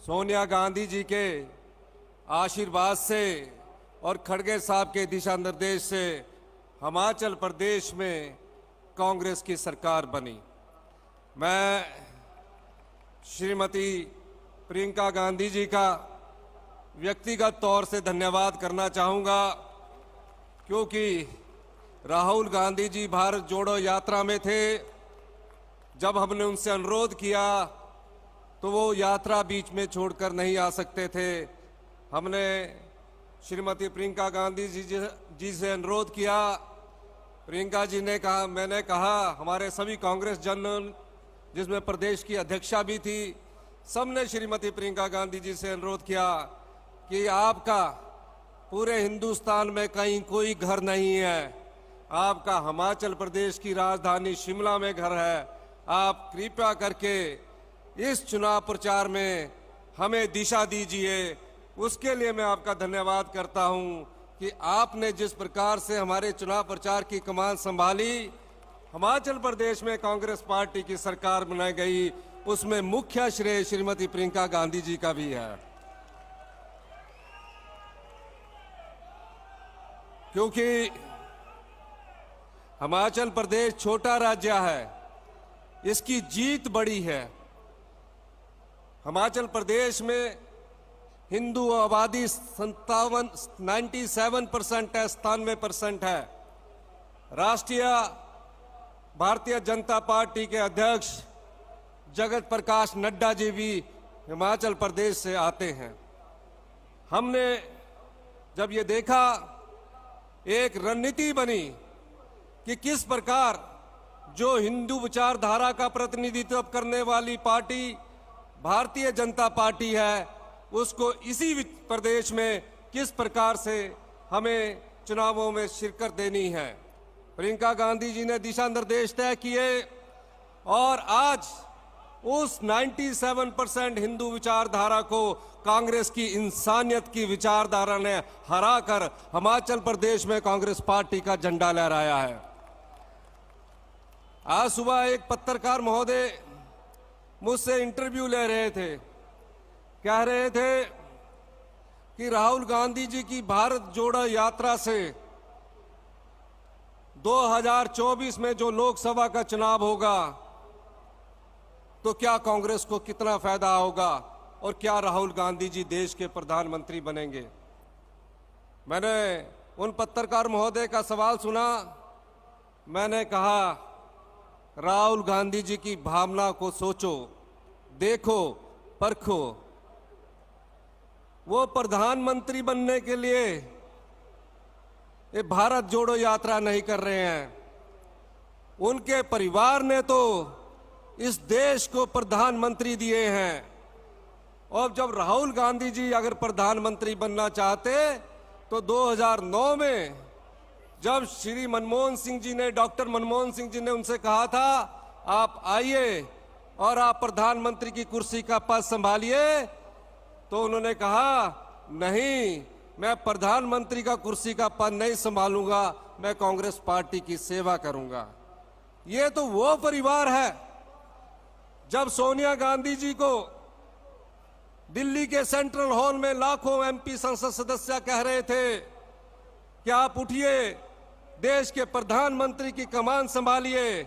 सोनिया गांधी जी के आशीर्वाद से और खड़गे साहब के दिशा निर्देश से हिमाचल प्रदेश में कांग्रेस की सरकार बनी। मैं श्रीमती प्रियंका गांधी जी का व्यक्तिगत तौर से धन्यवाद करना चाहूँगा, क्योंकि राहुल गांधी जी भारत जोड़ो यात्रा में थे। जब हमने उनसे अनुरोध किया तो वो यात्रा बीच में छोड़कर नहीं आ सकते थे। हमने श्रीमती प्रियंका गांधी जी से अनुरोध किया। प्रियंका जी ने कहा, मैंने कहा, हमारे सभी कांग्रेस जनरल, जिसमें प्रदेश की अध्यक्षा भी थी, सबने श्रीमती प्रियंका गांधी जी से अनुरोध किया कि आपका पूरे हिंदुस्तान में कहीं कोई घर नहीं है, आपका हिमाचल प्रदेश की राजधानी शिमला में घर है। आप कृपया करके इस चुनाव प्रचार में हमें दिशा दीजिए। उसके लिए मैं आपका धन्यवाद करता हूं कि आपने जिस प्रकार से हमारे चुनाव प्रचार की कमान संभाली, हिमाचल प्रदेश में कांग्रेस पार्टी की सरकार बनाई गई, उसमें मुख्य श्रेय श्रीमती प्रियंका गांधी जी का भी है। क्योंकि हिमाचल प्रदेश छोटा राज्य है, इसकी जीत बड़ी है। हिमाचल प्रदेश में हिंदू आबादी 97% है, 97% है। राष्ट्रीय भारतीय जनता पार्टी के अध्यक्ष जगत प्रकाश नड्डा जी भी हिमाचल प्रदेश से आते हैं। हमने जब ये देखा, एक रणनीति बनी कि किस प्रकार जो हिंदू विचारधारा का प्रतिनिधित्व करने वाली पार्टी भारतीय जनता पार्टी है, उसको इसी प्रदेश में किस प्रकार से हमें चुनावों में शिरकत देनी है। प्रियंका गांधी जी ने दिशा निर्देश तय किए और आज उस 97% हिंदू विचारधारा को कांग्रेस की इंसानियत की विचारधारा ने हराकर हिमाचल प्रदेश में कांग्रेस पार्टी का झंडा लहराया है। आज सुबह एक पत्रकार महोदय मुझसे इंटरव्यू ले रहे थे, कह रहे थे कि राहुल गांधी जी की भारत जोड़ो यात्रा से 2024 में जो लोकसभा का चुनाव होगा तो क्या कांग्रेस को कितना फायदा होगा और क्या राहुल गांधी जी देश के प्रधानमंत्री बनेंगे। मैंने उन पत्रकार महोदय का सवाल सुना। मैंने कहा, राहुल गांधी जी की भावना को सोचो, देखो, परखो। वो प्रधानमंत्री बनने के लिए ये भारत जोड़ो यात्रा नहीं कर रहे हैं। उनके परिवार ने तो इस देश को प्रधानमंत्री दिए हैं। और जब राहुल गांधी जी अगर प्रधानमंत्री बनना चाहते तो 2009 में जब श्री मनमोहन सिंह जी ने, डॉक्टर मनमोहन सिंह जी ने उनसे कहा था, आप आइए और आप प्रधानमंत्री की कुर्सी का पद संभालिए, तो उन्होंने कहा, नहीं, मैं प्रधानमंत्री का कुर्सी का पद नहीं संभालूंगा, मैं कांग्रेस पार्टी की सेवा करूंगा। ये तो वो परिवार है। जब सोनिया गांधी जी को दिल्ली के सेंट्रल हॉल में लाखों एमपी संसद सदस्य कह रहे थे कि आप उठिए, देश के प्रधानमंत्री की कमान संभालिए,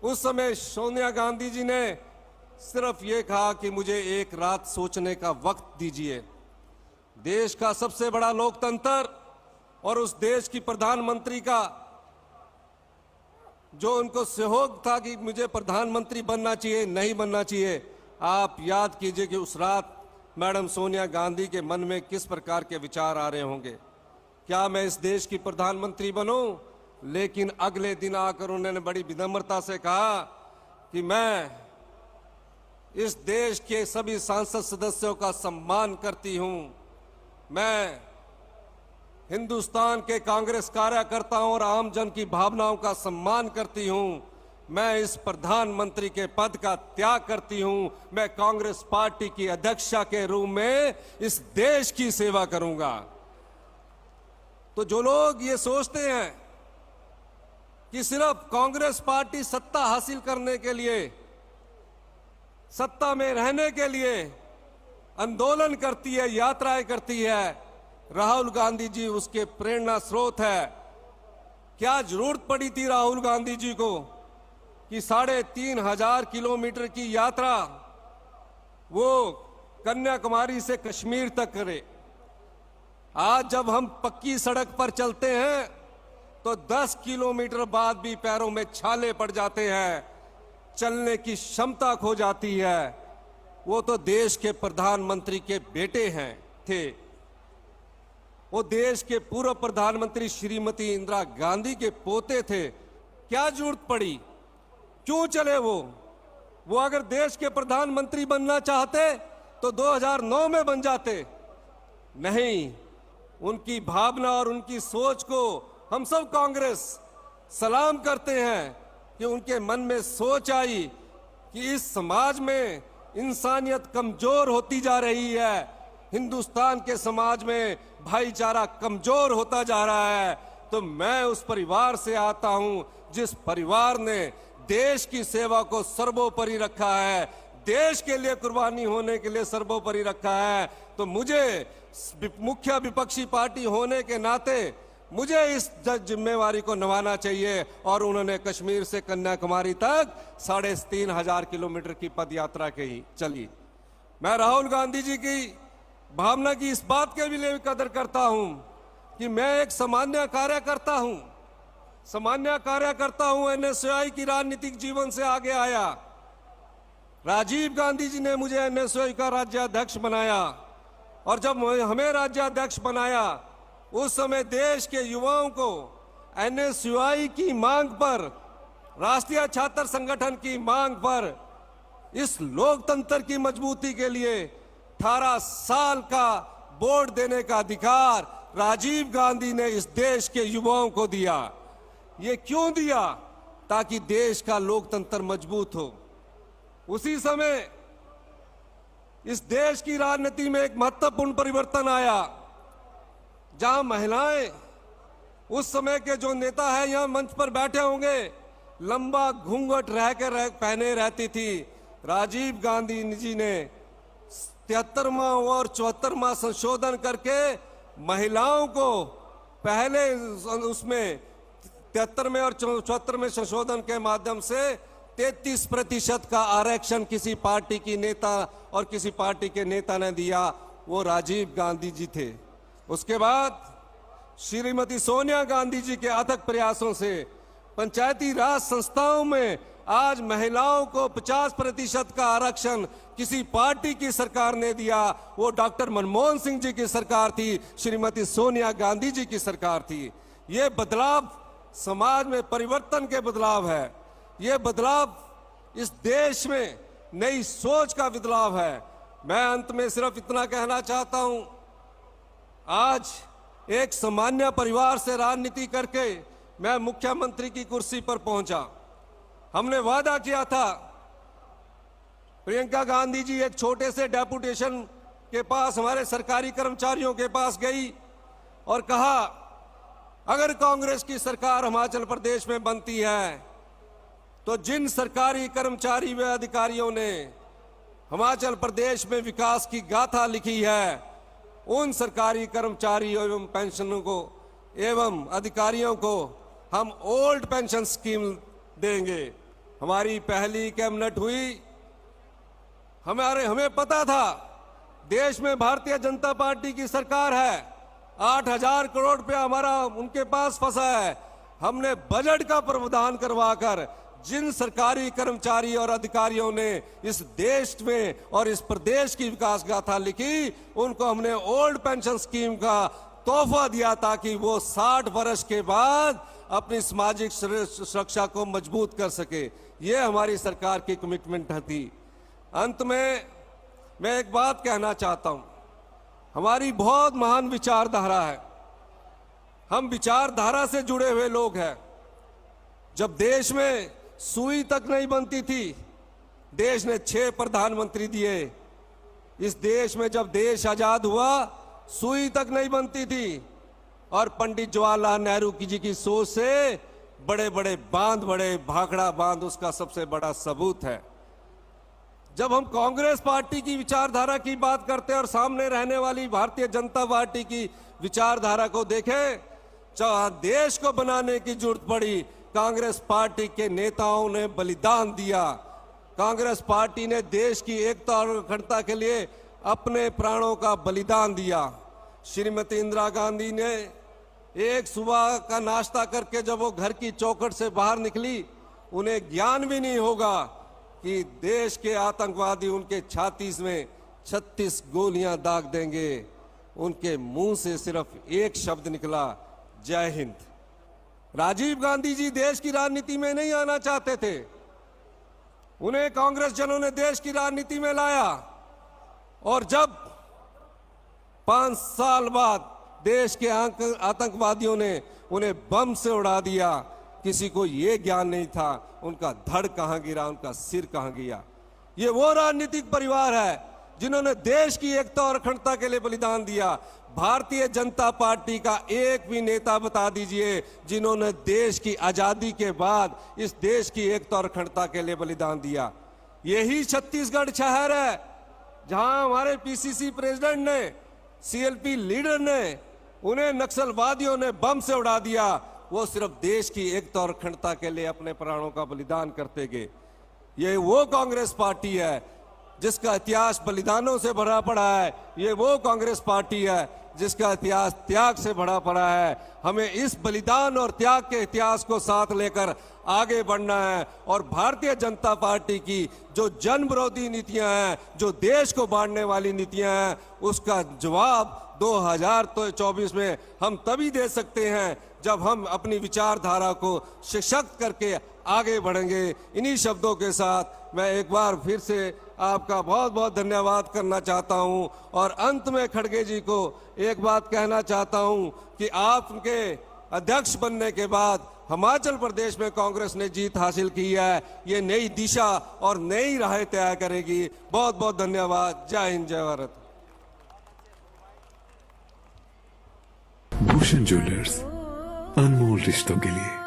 उस समय सोनिया गांधी जी ने सिर्फ ये कहा कि मुझे एक रात सोचने का वक्त दीजिए। देश का सबसे बड़ा लोकतंत्र और उस देश की प्रधानमंत्री का जो उनको सहयोग था कि मुझे प्रधानमंत्री बनना चाहिए, नहीं बनना चाहिए, आप याद कीजिए कि उस रात मैडम सोनिया गांधी के मन में किस प्रकार के विचार आ रहे होंगे। क्या मैं इस देश की प्रधानमंत्री बनूं? लेकिन अगले दिन आकर उन्होंने बड़ी विनम्रता से कहा कि मैं इस देश के सभी सांसद सदस्यों का सम्मान करती हूं, मैं हिंदुस्तान के कांग्रेस कार्यकर्ताओं और आम जन की भावनाओं का सम्मान करती हूं, मैं इस प्रधानमंत्री के पद का त्याग करती हूं, मैं कांग्रेस पार्टी की अध्यक्षा के रूप में इस देश की सेवा करूंगा। तो जो लोग ये सोचते हैं कि सिर्फ कांग्रेस पार्टी सत्ता हासिल करने के लिए, सत्ता में रहने के लिए आंदोलन करती है, यात्राएं करती है, राहुल गांधी जी उसके प्रेरणा स्रोत है। क्या जरूरत पड़ी थी राहुल गांधी जी को कि 3,500 किलोमीटर की यात्रा वो कन्याकुमारी से कश्मीर तक करे। आज जब हम पक्की सड़क पर चलते हैं तो 10 किलोमीटर बाद भी पैरों में छाले पड़ जाते हैं, चलने की क्षमता खो जाती है। वो तो देश के प्रधानमंत्री के बेटे थे। वो देश के पूर्व प्रधानमंत्री श्रीमती इंदिरा गांधी के पोते थे। क्या जरूरत पड़ी, क्यों चले वो अगर देश के प्रधानमंत्री बनना चाहते तो 2009 में बन जाते। नहीं, उनकी भावना और उनकी सोच को हम सब कांग्रेस सलाम करते हैं कि उनके मन में सोच आई कि इस समाज में इंसानियत कमजोर होती जा रही है, हिंदुस्तान के समाज में भाईचारा कमजोर होता जा रहा है। तो मैं उस परिवार से आता हूं जिस परिवार ने देश की सेवा को सर्वोपरि रखा है, देश के लिए कुर्बानी होने के लिए सर्वोपरि रखा है। तो मुझे मुख्य विपक्षी पार्टी होने के नाते मुझे इस जिम्मेवारी को निभाना चाहिए। और उन्होंने कश्मीर से कन्याकुमारी तक 3,500 किलोमीटर की पद यात्रा की चली। मैं राहुल गांधी जी की भावना की इस बात के भी लिए कदर करता हूं कि मैं एक सामान्य कार्यकर्ता हूं। एनएसयूआई की राजनीतिक जीवन से आगे आया। राजीव गांधी जी ने मुझे एनएसयूआई का राज्याध्यक्ष बनाया और जब हमें राज्याध्यक्ष बनाया उस समय देश के युवाओं को एनएसयूआई की मांग पर, राष्ट्रीय छात्र संगठन की मांग पर, इस लोकतंत्र की मजबूती के लिए 18 साल का वोट देने का अधिकार राजीव गांधी ने इस देश के युवाओं को दिया। ये क्यों दिया? ताकि देश का लोकतंत्र मजबूत हो। उसी समय इस देश की राजनीति में एक महत्वपूर्ण परिवर्तन आया, जहां महिलाएं, उस समय के जो नेता है यहां मंच पर बैठे होंगे, लंबा घूंघट पहने रहती थी। राजीव गांधी जी ने 73वां और 74वां संशोधन करके महिलाओं को पहले उसमें 73वें और 74वें संशोधन के माध्यम से 33% का आरक्षण किसी पार्टी की नेता और किसी पार्टी के नेता ने दिया, वो राजीव गांधी जी थे। उसके बाद श्रीमती सोनिया गांधी जी के अथक प्रयासों से पंचायती राज संस्थाओं में आज महिलाओं को 50% का आरक्षण किसी पार्टी की सरकार ने दिया। वो डॉक्टर मनमोहन सिंह जी की सरकार थी, श्रीमती सोनिया गांधी जी की सरकार थी। ये बदलाव समाज में परिवर्तन के बदलाव है। ये बदलाव इस देश में नई सोच का बदलाव है। मैं अंत में सिर्फ इतना कहना चाहता हूं, आज एक सामान्य परिवार से राजनीति करके मैं मुख्यमंत्री की कुर्सी पर पहुंचा। हमने वादा किया था, प्रियंका गांधी जी एक छोटे से डेपुटेशन के पास हमारे सरकारी कर्मचारियों के पास गई और कहा, अगर कांग्रेस की सरकार हिमाचल प्रदेश में बनती है तो जिन सरकारी कर्मचारी व अधिकारियों ने हिमाचल प्रदेश में विकास की गाथा लिखी है, उन सरकारी कर्मचारी एवं पेंशनों को एवं अधिकारियों को हम ओल्ड पेंशन स्कीम देंगे। हमारी पहली कैबिनेट हुई। हमें पता था देश में भारतीय जनता पार्टी की सरकार है, 8,000 करोड़ रुपया हमारा उनके पास फंसा है। हमने बजट का प्रावधान करवाकर जिन सरकारी कर्मचारी और अधिकारियों ने इस देश में और इस प्रदेश की विकास गाथा लिखी, उनको हमने ओल्ड पेंशन स्कीम का तोहफा दिया ताकि वो 60 वर्ष के बाद अपनी सामाजिक सुरक्षा को मजबूत कर सके। ये हमारी सरकार की कमिटमेंट थी। अंत में मैं एक बात कहना चाहता हूं, हमारी बहुत महान विचारधारा है। हम विचारधारा से जुड़े हुए लोग हैं। जब देश में सुई तक नहीं बनती थी, देश ने 6 प्रधानमंत्री दिए। इस देश में जब देश आजाद हुआ, सुई तक नहीं बनती थी और पंडित जवाहरलाल नेहरू जी की सोच से बड़े बड़े बांध, बड़े भाखड़ा बांध उसका सबसे बड़ा सबूत है। जब हम कांग्रेस पार्टी की विचारधारा की बात करते हैं और सामने रहने वाली भारतीय जनता पार्टी की विचारधारा को देखें, जहां देश को बनाने की जरूरत पड़ी, कांग्रेस पार्टी के नेताओं ने बलिदान दिया। कांग्रेस पार्टी ने देश की एकता और अखंडता के लिए अपने प्राणों का बलिदान दिया। श्रीमती इंदिरा गांधी ने एक सुबह का नाश्ता करके जब वो घर की चौखट से बाहर निकली, उन्हें ज्ञान भी नहीं होगा कि देश के आतंकवादी उनके छाती में 36 गोलियां दाग देंगे। उनके मुंह से सिर्फ एक शब्द निकला, जय हिंद। राजीव गांधी जी देश की राजनीति में नहीं आना चाहते थे, उन्हें कांग्रेस जनों ने देश की राजनीति में लाया। और जब 5 साल बाद देश के आतंकवादियों ने उन्हें बम से उड़ा दिया, किसी को यह ज्ञान नहीं था उनका धड़ कहां गिरा, उनका सिर कहां गया। ये वो राजनीतिक परिवार है जिन्होंने देश की एकता और अखंडता के लिए बलिदान दिया। भारतीय जनता पार्टी का एक भी नेता बता दीजिए जिन्होंने देश की आजादी के बाद इस देश की एकता और अखंडता के लिए बलिदान दिया। यही छत्तीसगढ़ शहर है जहां हमारे पीसीसी प्रेसिडेंट ने, सीएलपी लीडर ने, उन्हें नक्सलवादियों ने बम से उड़ा दिया। वो सिर्फ देश की एकता और अखंडता के लिए अपने प्राणों का बलिदान करते गए। ये वो कांग्रेस पार्टी है जिसका इतिहास बलिदानों से भरा पड़ा है। ये वो कांग्रेस पार्टी है जिसका इतिहास त्याग से भरा पड़ा है। हमें इस बलिदान और त्याग के इतिहास को साथ लेकर आगे बढ़ना है और भारतीय जनता पार्टी की जो जन विरोधी नीतियां हैं, जो देश को बांटने वाली नीतियां हैं, उसका जवाब 2024 में हम तभी दे सकते हैं जब हम अपनी विचारधारा को सशक्त करके आगे बढ़ेंगे। इन्हीं शब्दों के साथ मैं एक बार फिर से आपका बहुत बहुत धन्यवाद करना चाहता हूं और अंत में खड़गे जी को एक बात कहना चाहता हूं कि आपके अध्यक्ष बनने के बाद हिमाचल प्रदेश में कांग्रेस ने जीत हासिल की है। ये नई दिशा और नई राहें तय करेगी। बहुत बहुत धन्यवाद। जय हिंद, जय भारत। भूषण ज्वेलर्स, अनमोल रिश्तों के लिए।